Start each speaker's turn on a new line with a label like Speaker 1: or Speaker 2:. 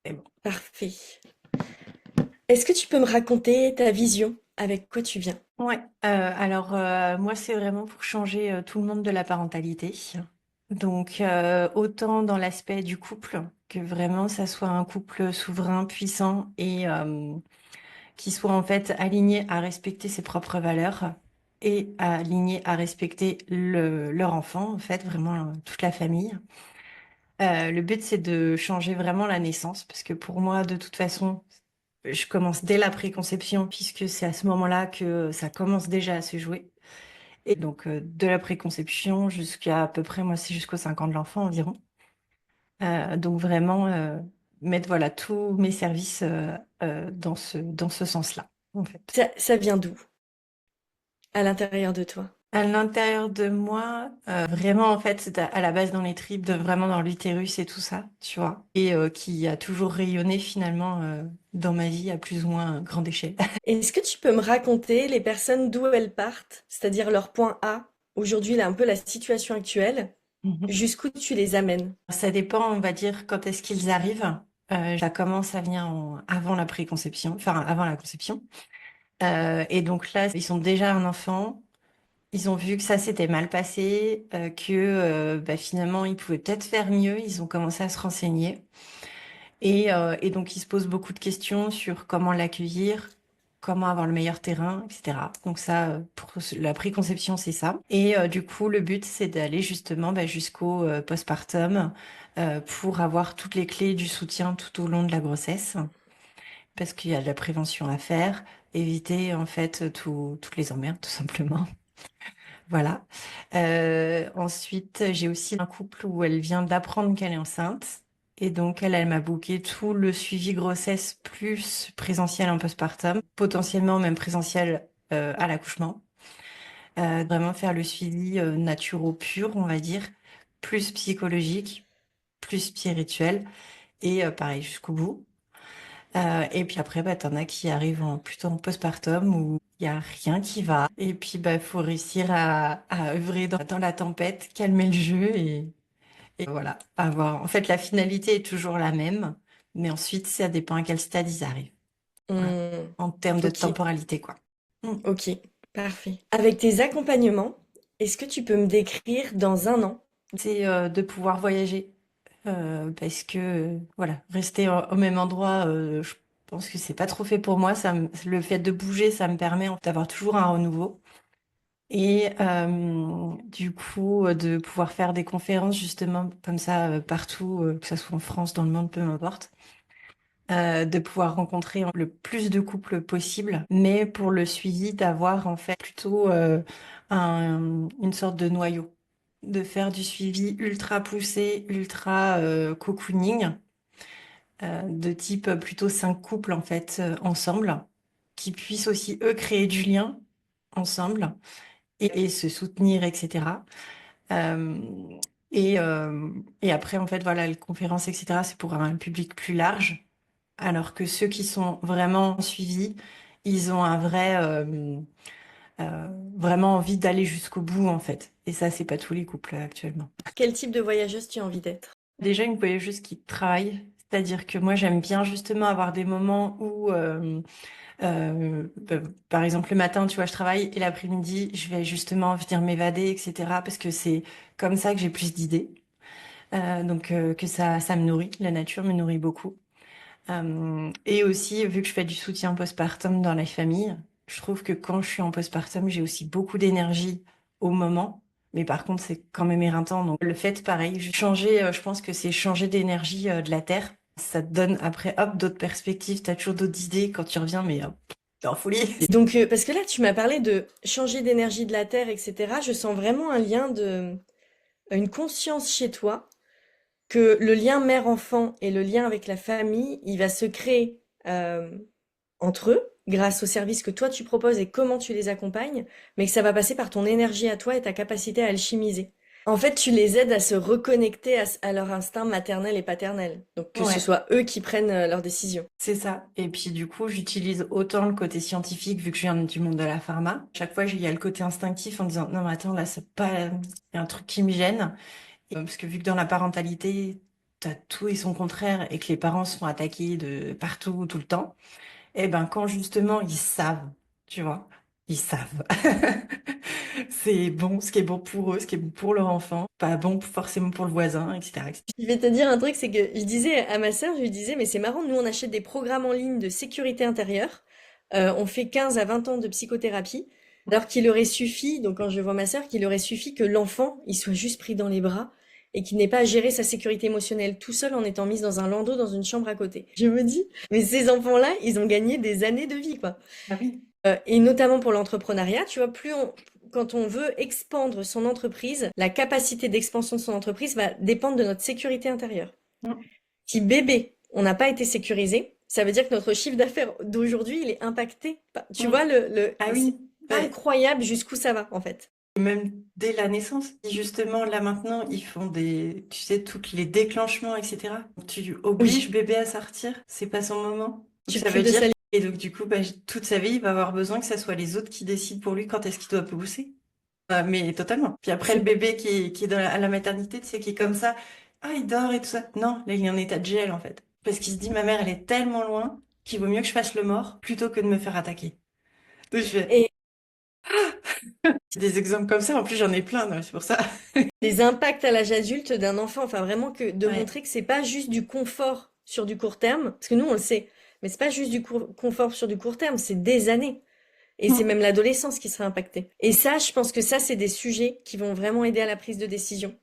Speaker 1: Et bon.
Speaker 2: Parfait. Est-ce que tu peux me raconter ta vision? Avec quoi tu viens?
Speaker 1: Ouais, moi, c'est vraiment pour changer tout le monde de la parentalité. Donc, autant dans l'aspect du couple, que vraiment ça soit un couple souverain, puissant et qui soit en fait aligné à respecter ses propres valeurs et aligné à respecter leur enfant, en fait, vraiment toute la famille. Le but, c'est de changer vraiment la naissance, parce que pour moi, de toute façon, je commence dès la préconception, puisque c'est à ce moment-là que ça commence déjà à se jouer. Et donc, de la préconception jusqu'à peu près, moi, c'est jusqu'aux 5 ans de l'enfant environ. Donc, vraiment, mettre voilà, tous mes services dans ce sens-là, en fait.
Speaker 2: Ça vient d'où? À l'intérieur de toi?
Speaker 1: À l'intérieur de moi, vraiment, en fait, c'est à la base dans les tripes, vraiment dans l'utérus et tout ça, tu vois. Et qui a toujours rayonné finalement dans ma vie à plus ou moins grande échelle.
Speaker 2: Est-ce que tu peux me raconter les personnes d'où elles partent, c'est-à-dire leur point A, aujourd'hui, là, un peu la situation actuelle, jusqu'où tu les amènes?
Speaker 1: Ça dépend, on va dire, quand est-ce qu'ils arrivent. Ça commence à venir avant la préconception, enfin avant la conception. Et donc là, ils sont déjà un enfant. Ils ont vu que ça s'était mal passé, que bah, finalement ils pouvaient peut-être faire mieux. Ils ont commencé à se renseigner. Et donc ils se posent beaucoup de questions sur comment l'accueillir, comment avoir le meilleur terrain, etc. Donc ça, pour la préconception, c'est ça. Et du coup, le but, c'est d'aller justement bah, jusqu'au postpartum pour avoir toutes les clés du soutien tout au long de la grossesse, parce qu'il y a de la prévention à faire, éviter en fait toutes les emmerdes, tout simplement. Voilà. Ensuite, j'ai aussi un couple où elle vient d'apprendre qu'elle est enceinte. Et donc, elle m'a booké tout le suivi grossesse plus présentiel en postpartum, potentiellement même présentiel à l'accouchement. Vraiment faire le suivi naturo pur, on va dire, plus psychologique, plus spirituel, et pareil jusqu'au bout. Et puis après, bah, t'en as qui arrivent plutôt en postpartum où il y a rien qui va. Et puis, bah, faut réussir à œuvrer dans la tempête, calmer le jeu et voilà, avoir. En fait, la finalité est toujours la même, mais ensuite, ça dépend à quel stade ils arrivent. Voilà.
Speaker 2: Hmm,
Speaker 1: En termes de
Speaker 2: ok,
Speaker 1: temporalité, quoi. Mm.
Speaker 2: ok, parfait. Avec tes accompagnements, est-ce que tu peux me décrire dans un an?
Speaker 1: C'est de pouvoir voyager. Parce que voilà, rester au même endroit, je pense que c'est pas trop fait pour moi. Le fait de bouger, ça me permet d'avoir toujours un renouveau. Et du coup, de pouvoir faire des conférences justement comme ça partout, que ce soit en France, dans le monde, peu importe. De pouvoir rencontrer le plus de couples possible, mais pour le suivi, d'avoir en fait plutôt une sorte de noyau, de faire du suivi ultra poussé, ultra cocooning, de type plutôt 5 couples en fait ensemble, qui puissent aussi eux créer du lien ensemble et se soutenir, etc. Euh, et après, en fait, voilà, les conférences, etc., c'est pour un public plus large, alors que ceux qui sont vraiment suivis, ils ont vraiment envie d'aller jusqu'au bout, en fait. Et ça, c'est pas tous les couples actuellement.
Speaker 2: Quel type de voyageuse tu as envie d'être?
Speaker 1: Déjà, une voyageuse qui travaille, c'est-à-dire que moi, j'aime bien justement avoir des moments où par exemple, le matin, tu vois, je travaille et l'après-midi, je vais justement venir m'évader, etc. Parce que c'est comme ça que j'ai plus d'idées. Donc, que ça me nourrit. La nature me nourrit beaucoup. Et aussi, vu que je fais du soutien postpartum dans la famille, je trouve que quand je suis en postpartum, j'ai aussi beaucoup d'énergie au moment. Mais par contre, c'est quand même éreintant. Donc, le fait, pareil, changer, je pense que c'est changer d'énergie de la terre. Ça te donne après, hop, d'autres perspectives. T'as toujours d'autres idées quand tu reviens, mais hop, t'es en folie.
Speaker 2: Donc, parce que là, tu m'as parlé de changer d'énergie de la Terre, etc. Je sens vraiment un lien une conscience chez toi que le lien mère-enfant et le lien avec la famille, il va se créer entre eux grâce aux services que toi tu proposes et comment tu les accompagnes, mais que ça va passer par ton énergie à toi et ta capacité à alchimiser. En fait, tu les aides à se reconnecter à leur instinct maternel et paternel. Donc que ce
Speaker 1: Ouais,
Speaker 2: soit eux qui prennent leurs décisions.
Speaker 1: c'est ça. Et puis du coup, j'utilise autant le côté scientifique vu que je viens du monde de la pharma. Chaque fois, il y a le côté instinctif en disant non mais attends là, c'est pas, il y a un truc qui me gêne. Parce que vu que dans la parentalité, t'as tout et son contraire et que les parents sont attaqués de partout, tout le temps, et ben quand justement ils savent, tu vois, ils savent. C'est bon, ce qui est bon pour eux, ce qui est bon pour leur enfant, pas bon forcément pour le voisin, etc., etc.
Speaker 2: Je vais te dire un truc, c'est que je disais à ma sœur, je lui disais, mais c'est marrant, nous on achète des programmes en ligne de sécurité intérieure. On fait 15 à 20 ans de psychothérapie, alors qu'il aurait suffi, donc quand je vois ma sœur, qu'il aurait suffi que l'enfant, il soit juste pris dans les bras et qu'il n'ait pas à gérer sa sécurité émotionnelle tout seul en étant mis dans un landau dans une chambre à côté. Je me dis, mais ces enfants-là, ils ont gagné des années de vie, quoi.
Speaker 1: Ah oui.
Speaker 2: Et notamment pour l'entrepreneuriat, tu vois, quand on veut expandre son entreprise, la capacité d'expansion de son entreprise va dépendre de notre sécurité intérieure.
Speaker 1: Mm.
Speaker 2: Si bébé, on n'a pas été sécurisé, ça veut dire que notre chiffre d'affaires d'aujourd'hui, il est impacté. Tu
Speaker 1: Mm.
Speaker 2: vois,
Speaker 1: Ah
Speaker 2: c'est
Speaker 1: oui. Ouais.
Speaker 2: incroyable jusqu'où ça va, en fait.
Speaker 1: Même dès la naissance, justement, là maintenant, ils font des, tu sais, tous les déclenchements, etc. Tu obliges
Speaker 2: Oui,
Speaker 1: bébé à sortir, c'est pas son moment. Donc
Speaker 2: tu
Speaker 1: ça
Speaker 2: plus
Speaker 1: veut
Speaker 2: de
Speaker 1: dire,
Speaker 2: salive.
Speaker 1: et donc du coup, bah, toute sa vie, il va avoir besoin que ça soit les autres qui décident pour lui quand est-ce qu'il doit pousser. Mais totalement. Puis après, le
Speaker 2: C'est
Speaker 1: bébé qui est à la maternité, tu sais, qui est comme ça, ah, il dort et tout ça. Non, là, il est en état de gel, en fait. Parce qu'il se dit, ma mère, elle est tellement loin qu'il vaut mieux que je fasse le mort plutôt que de me faire attaquer. Donc je fais,
Speaker 2: Et
Speaker 1: c'est des exemples comme ça, en plus, j'en ai plein, donc c'est pour ça.
Speaker 2: les impacts à l'âge adulte d'un enfant, enfin vraiment que de
Speaker 1: Ouais.
Speaker 2: montrer que c'est pas juste du confort sur du court terme, parce que nous on le sait, mais c'est pas juste du confort sur du court terme, c'est des années. Et c'est même l'adolescence qui sera impactée. Et ça, je pense que ça, c'est des sujets qui vont vraiment aider à la prise de décision.